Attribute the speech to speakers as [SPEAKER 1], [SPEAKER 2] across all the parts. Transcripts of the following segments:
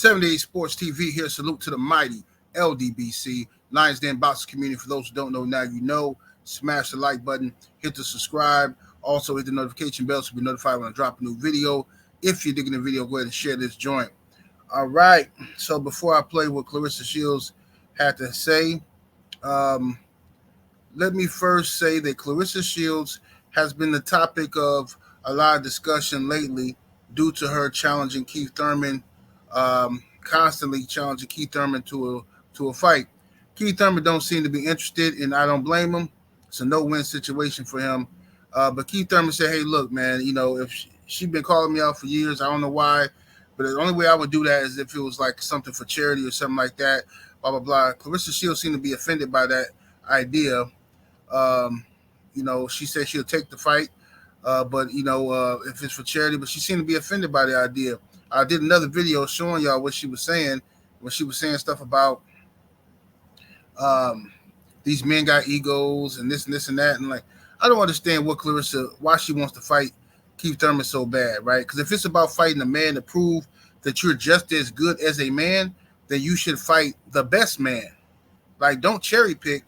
[SPEAKER 1] 78 Sports TV here. Salute to the mighty ldbc Lions Den boxing community. For those who don't know, now you know. Smash the like button, hit the subscribe, also hit the notification bell so you'll be notified when I drop a new video. If you're digging the video, go ahead and share this joint. All right, so before I play what Claressa Shields had to say, let me first say that Claressa Shields has been the topic of a lot of discussion lately due to her challenging Keith Thurman, constantly challenging Keith Thurman to a fight. Keith Thurman don't seem to be interested, and I don't blame him. It's a no-win situation for him. But Keith Thurman said, hey, look, man, you know, if she's been calling me out for years, I don't know why, but the only way I would do that is if it was like something for charity or something like that, blah, blah, blah. Claressa Shields seemed to be offended by that idea. You know, she said she'll take the fight, but, you know, if it's for charity, but she seemed to be offended by the idea. I did another video showing y'all what she was saying when she was saying stuff about these men got egos and this and that. And like, I don't understand why she wants to fight Keith Thurman so bad, right? Because if it's about fighting a man to prove that you're just as good as a man, then you should fight the best man. Like, don't cherry pick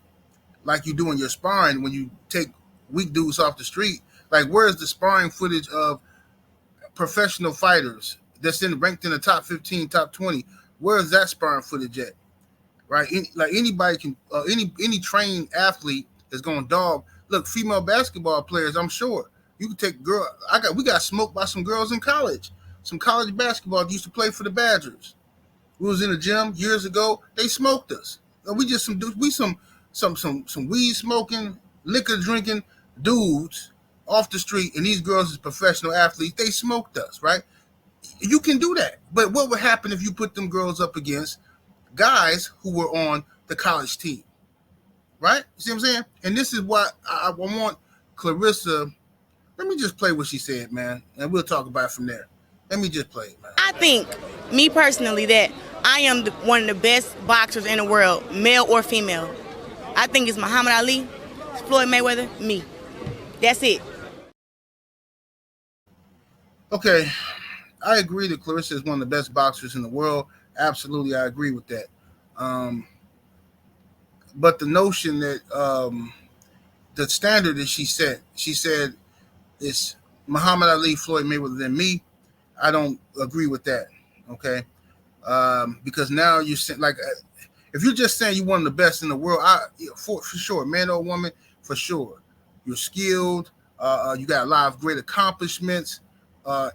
[SPEAKER 1] like you do in your sparring when you take weak dudes off the street. Like, where's the sparring footage of professional fighters that's ranked in the top 15, top 20? Where's that sparring footage at? Right? Anybody can, any trained athlete is going to dog. Look, female basketball players, I'm sure you can take we got smoked by some girls in college. Some college basketball used to play for the Badgers. We was in the gym years ago. They smoked us. We just some weed smoking, liquor drinking dudes off the street, and these girls is professional athletes. They smoked us, right? You can do that. But what would happen if you put them girls up against guys who were on the college team, right? You see what I'm saying? And this is what I want Claressa. Let me just play what she said, man, and we'll talk about it from there. Let me just play it, man.
[SPEAKER 2] I think, me personally, that I am one of the best boxers in the world, male or female. I think it's Muhammad Ali, Floyd Mayweather, me. That's it.
[SPEAKER 1] Okay, I agree that Claressa is one of the best boxers in the world. Absolutely, I agree with that. But the notion that the standard that she said it's Muhammad Ali, Floyd Mayweather, than me, I don't agree with that. Okay, because now you're saying, like, if you're just saying you're one of the best in the world, for sure, man or woman, for sure, you're skilled. You got a lot of great accomplishments,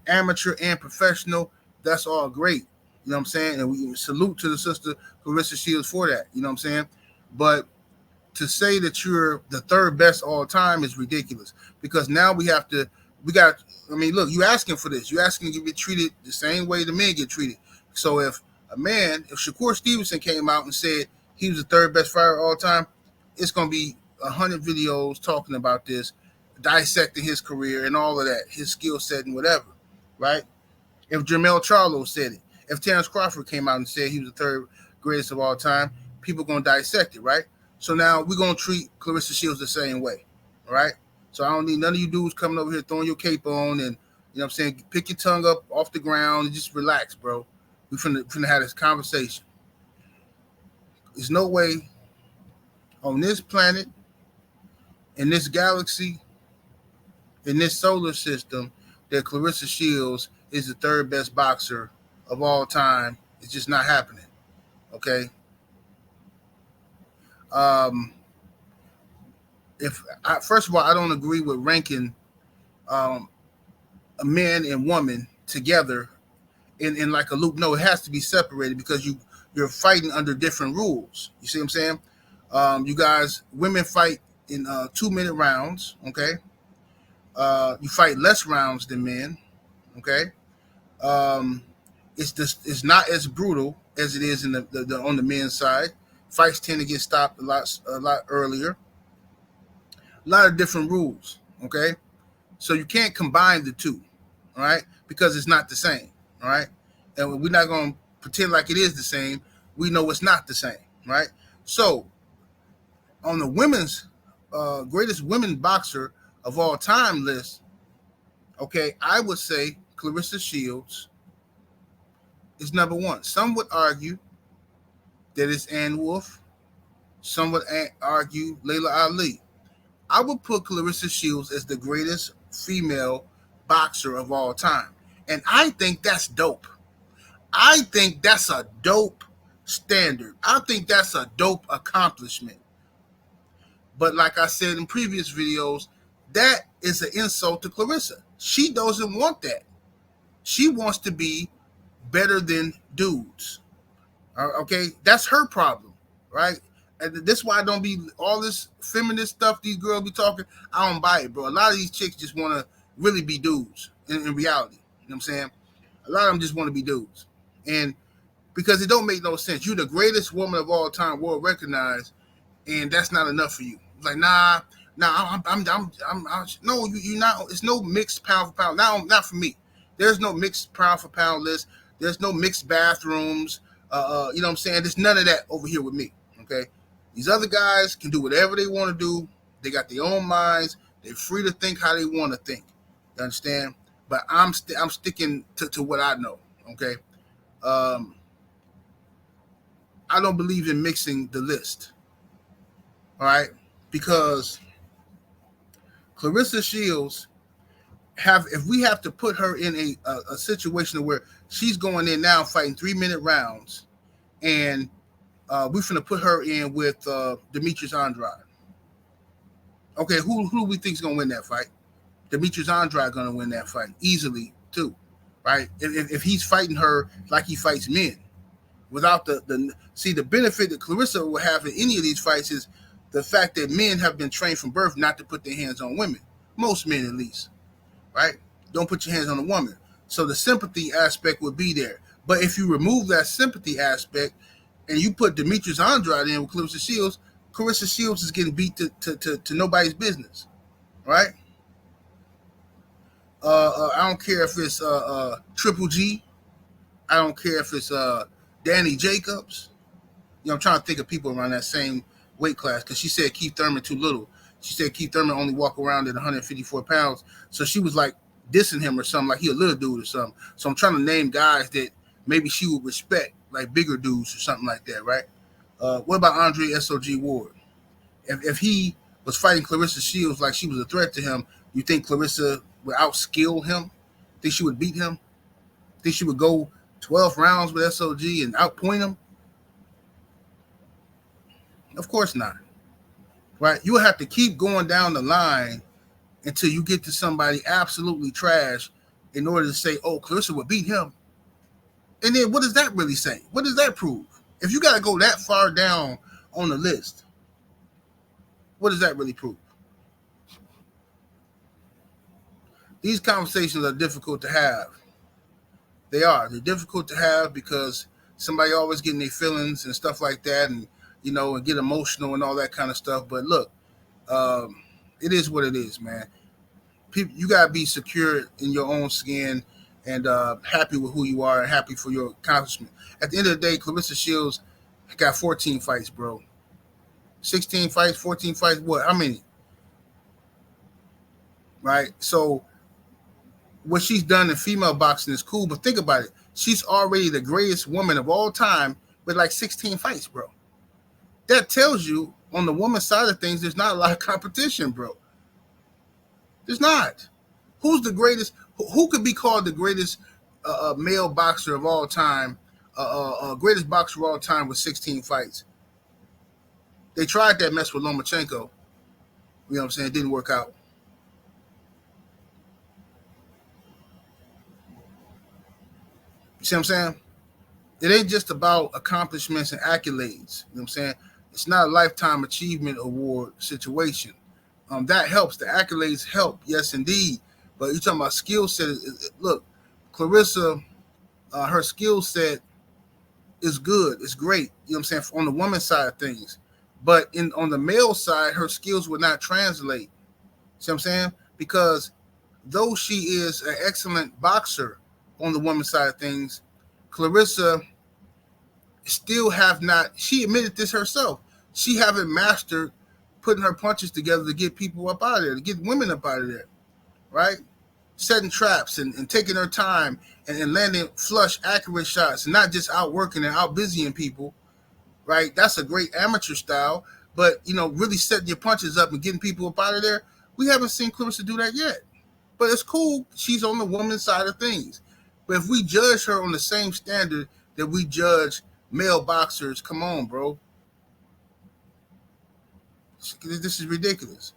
[SPEAKER 1] amateur and professional. That's all great. You know what I'm saying? And we salute to the sister Claressa Shields for that. You know what I'm saying? But to say that you're the third best all time is ridiculous, because now I mean, look, you asking for this. You're asking to get treated the same way the men get treated. So if Shakur Stevenson came out and said he was the third best fighter of all time, it's going to be 100 videos talking about this, dissecting his career and all of that, his skill set and whatever, right? If Jermell Charlo said it, if Terrence Crawford came out and said he was the third greatest of all time, people are going to dissect it, right? So now we're going to treat Claressa Shields the same way, all right? So I don't need none of you dudes coming over here throwing your cape on and, you know what I'm saying, pick your tongue up off the ground and just relax, bro. We're finna have this conversation. There's no way on this planet, in this galaxy, in this solar system, that Claressa Shields is the third best boxer of all time. It's just not happening. Okay. First of all, I don't agree with ranking a man and woman together in like a loop. No, it has to be separated, because you're fighting under different rules. You see what I'm saying? You guys, women fight in 2-minute rounds. Okay. You fight less rounds than men. Okay. It's not as brutal as it is in the on the men's side. Fights tend to get stopped a lot earlier. A lot of different rules. Okay, so you can't combine the two, all right? Because it's not the same, all right? And we're not going to pretend like it is the same. We know it's not the same, right? So on the women's greatest women boxer of all time list, okay, I would say Claressa Shields, is number one. Some would argue that it's Ann Wolfe. Some would argue Layla Ali. I would put Claressa Shields as the greatest female boxer of all time. And I think that's dope. I think that's a dope standard. I think that's a dope accomplishment. But like I said in previous videos, that is an insult to Claressa. She doesn't want that. She wants to be better than dudes. Okay, that's her problem, right? And that's why I don't be all this feminist stuff these girls be talking. I don't buy it, bro. A lot of these chicks just want to really be dudes in reality. You know what I'm saying? A lot of them just want to be dudes, and because it don't make no sense. You're the greatest woman of all time, world recognized, and that's not enough for you. It's like, nah, no, you're not. It's no mixed pound for pound. Not for me. There's no mixed pound for pound list. There's no mixed bathrooms. You know what I'm saying? There's none of that over here with me. Okay, these other guys can do whatever they want to do. They got their own minds. They're free to think how they want to think. You understand? But I'm sticking to what I know. Okay. I don't believe in mixing the list. All right, because Claressa Shields if we have to put her in a situation where she's going in now fighting 3-minute rounds, and we're going to put her in with Demetrius Andrade. Okay, who do we think is going to win that fight? Demetrius Andrade going to win that fight easily too, right? If he's fighting her like he fights men, without the benefit that Claressa will have in any of these fights is the fact that men have been trained from birth not to put their hands on women. Most men, at least, right? Don't put your hands on a woman. So the sympathy aspect would be there. But if you remove that sympathy aspect and you put Demetrius Andrade in with Claressa Shields is getting beat to nobody's business, right? I don't care if it's Triple G. I don't care if it's Danny Jacobs. You know, I'm trying to think of people around that same weight class because she said Keith Thurman too little. She said Keith Thurman only walk around at 154 pounds. So she was like dissing him or something, like he a little dude or something. So I'm trying to name guys that maybe she would respect, like bigger dudes or something like that, right? What about Andre SOG Ward? If he was fighting Claressa Shields like she was a threat to him, you think Claressa would outskill him? Think she would beat him? Think she would go 12 rounds with SOG and outpoint him? Of course not. Right? You have to keep going down the line until you get to somebody absolutely trash in order to say, oh, Claressa would beat him. And then what does that really say? What does that prove? If you got to go that far down on the list, what does that really prove? These conversations are difficult to have. They are. They're difficult to have because somebody always getting their feelings and stuff like that, and you know, and get emotional and all that kind of stuff. But look, it is what it is, man. People, you gotta be secure in your own skin and happy with who you are and happy for your accomplishment. At the end of the day, Claressa Shields got 14 fights, bro. 16 fights, 14 fights. What? How many? Right. So what she's done in female boxing is cool, but think about it. She's already the greatest woman of all time with like 16 fights, bro. That tells you on the woman's side of things, there's not a lot of competition, bro. There's not. Who's the greatest? Who could be called the greatest male boxer of all time? Greatest boxer of all time with 16 fights. They tried that mess with Lomachenko. You know what I'm saying? It didn't work out. You see what I'm saying? It ain't just about accomplishments and accolades. You know what I'm saying? It's not a lifetime achievement award situation. That helps. The accolades help. Yes, indeed. But you're talking about skill set. Look, Claressa, her skill set is good. It's great. You know what I'm saying? On the woman's side of things. But on the male side, her skills would not translate. See what I'm saying? Because though she is an excellent boxer on the woman's side of things, Claressa still have not, she admitted this herself, she haven't mastered putting her punches together to get people up out of there, to get women up out of there, right? setting traps and taking her time and landing flush, accurate shots, and not just outworking and out busying people, right? That's a great amateur style. But, really setting your punches up and getting people up out of there, we haven't seen Claressa do that yet. But it's cool. She's on the woman's side of things. But if we judge her on the same standard that we judge male boxers, come on, bro. This is ridiculous.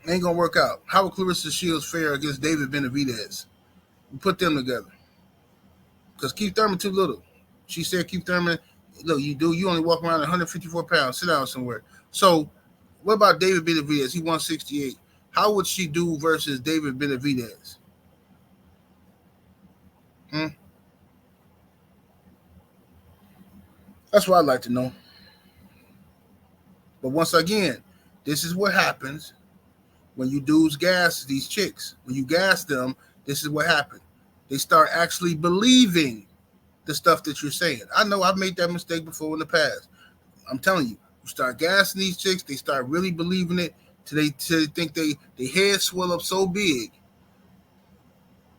[SPEAKER 1] Ain't gonna work out. How would Claressa Shields fare against David Benavidez? We put them together. Because Keith Thurman too little. She said Keith Thurman, look, you only walk around at 154 pounds. Sit down somewhere. So what about David Benavidez? He 168. How would she do versus David Benavidez? That's what I'd like to know. But once again, this is what happens when you dudes gas these chicks. When you gas them, this is what happens. They start actually believing the stuff that you're saying. I know I've made that mistake before in the past. I'm telling you, you start gassing these chicks, they start really believing it till they think their heads swell up so big.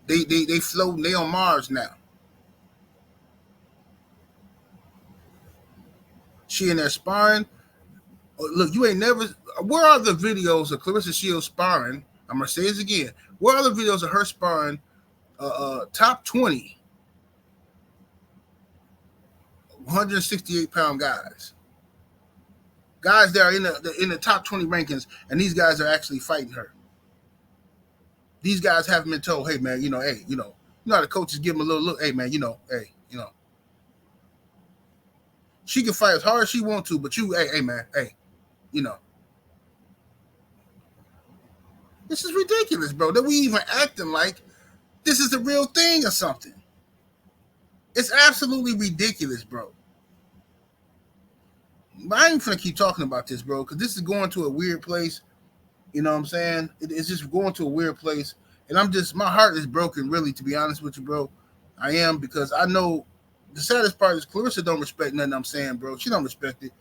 [SPEAKER 1] They floating, they on Mars now. She in there sparring. Look, you ain't never. Where are the videos of Claressa Shields sparring? I'm gonna say this again. Where are the videos of her sparring top 20 168-pound guys? Guys that are in the top 20 rankings, and these guys are actually fighting her. These guys haven't been told, hey man, hey, you know how the coaches give them a little look, hey man, hey. She can fight as hard as she wants to, but hey man, hey, This is ridiculous, bro. That we even acting like this is the real thing or something. It's absolutely ridiculous, bro. But I ain't finna keep talking about this, bro, because this is going to a weird place. You know what I'm saying? It's just going to a weird place. And my heart is broken, really, to be honest with you, bro. I am, because I know the saddest part is Claressa don't respect nothing I'm saying, bro. She don't respect it.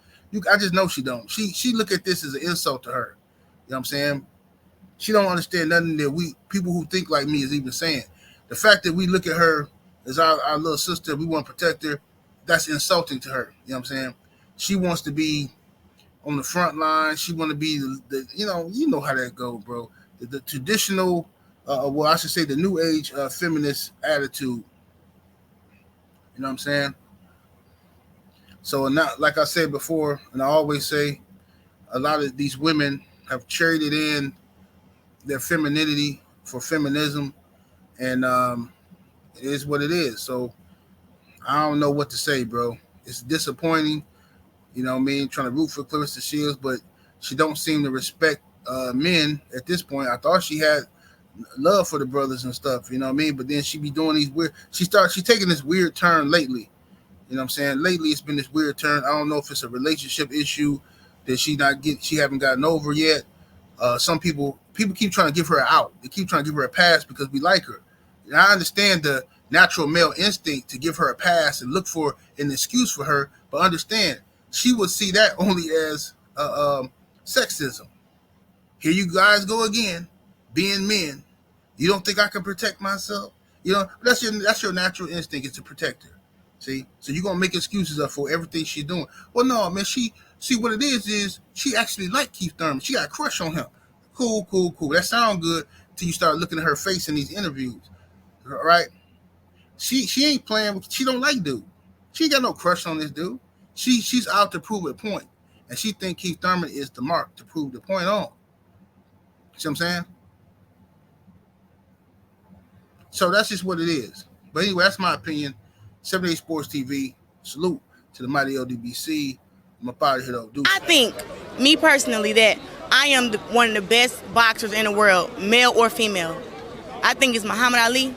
[SPEAKER 1] I just know she don't. She look at this as an insult to her. You know what I'm saying? She don't understand nothing that people who think like me is even saying. The fact that we look at her as our little sister, we want to protect her, that's insulting to her. You know what I'm saying? She wants to be on the front line. She want to be the you know how that go, bro. The traditional, I should say the new age feminist attitude. You know what I'm saying? So not like I said before, and I always say, a lot of these women have traded in their femininity for feminism, and it is what it is. So I don't know what to say, bro. It's disappointing. You know what I mean? Trying to root for Claressa Shields, but she don't seem to respect men at this point. I thought she had love for the brothers and stuff, you know what I mean? But then she be doing these weird. She's taking this weird turn lately. You know what I'm saying? Lately, it's been this weird turn. I don't know if it's a relationship issue that she haven't gotten over yet. Some people keep trying to give her an out. They keep trying to give her a pass because we like her. And I understand the natural male instinct to give her a pass and look for an excuse for her, but understand, she would see that only as sexism. Here you guys go again, being men. You don't think I can protect myself? That's your natural instinct, is to protect her. See? So you're going to make excuses up for everything she's doing. Well, no, man, see what it is she actually liked Keith Thurman. She got a crush on him. Cool. That sounds good till you start looking at her face in these interviews. Right? She ain't playing. She don't like dude. She ain't got no crush on this dude. She's out to prove a point. And she think Keith Thurman is the mark to prove the point on. See what I'm saying? So that's just what it is. But anyway, that's my opinion. 78 Sports TV. Salute to the mighty ldbc. I'm up out of here, though.
[SPEAKER 2] I think, me personally, that I am one of the best boxers in the world, male or female. I think it's Muhammad Ali.